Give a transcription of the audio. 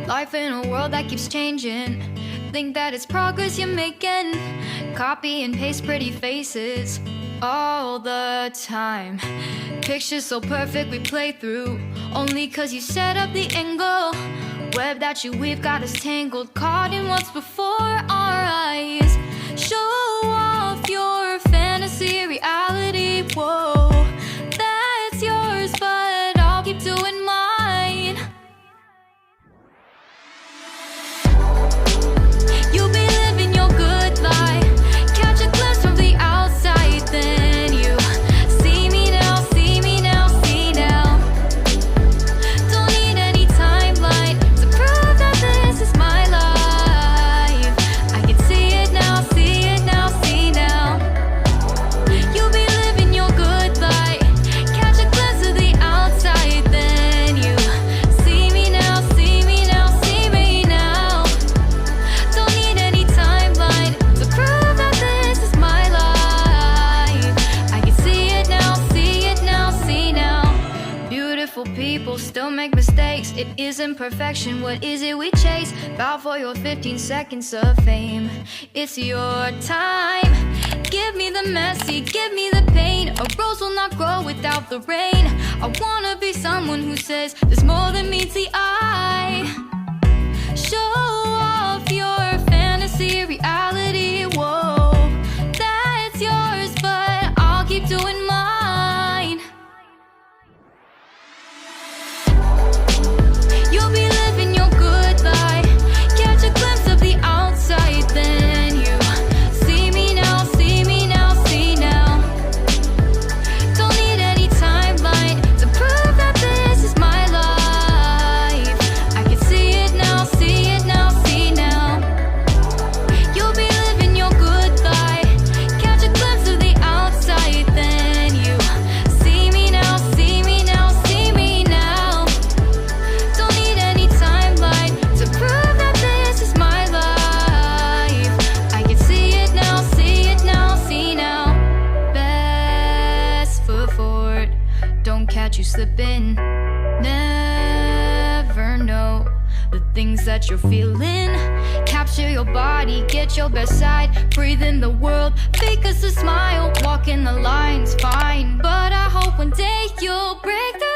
Life in a world that keeps changing. Think that it's progress you're making. Copy and paste pretty faces all the time. Pictures so perfect we play through, only cause you set up the angle. Web that you weave got us tangled, caught in what's before our eyes. Show off your fantasy reality, whoa, that's yours, but I'll keep doing mine. You'll be living your good life, catch a glimpse from the outside, then you see me now, see me now, see now. Don't need any timeline to prove that this is my life. I can see it now, see it now, see now. You'll be living your good life, catch a glimpse of the outside, then you see me now, see me now, see me now. Don't need any timeline to prove that this is my life. I can see it now, see it now, see now. Beautiful people still make mistakes. It isn't perfection, what is it we chase? Bow for your 15 seconds of fame. It's your time. Give me the messy, give me the pain. A rose will not grow without the rain. I wanna be someone who says there's more than meets the eye. Show off your fantasy reality, whoa, that's yours, but I'll keep doing mine. You'll be living your good life, catch a glimpse of the outside, then you see me now, see me now, see now. Don't need any timeline to prove that this is my life. I can see it now, see it now, see now. You'll be living your good life, catch a glimpse of the outside, then you see me now, see me now, see me now. Don't need any timeline to prove that this is my life. I can see it now, see it now, see now. Best foot forward, don't catch you slipping. Never know the things that you're feeling. Capture your body, get your best side. Breathe in the world, fake us a smile. Walk in the lines, fine, but I hope one day you'll break through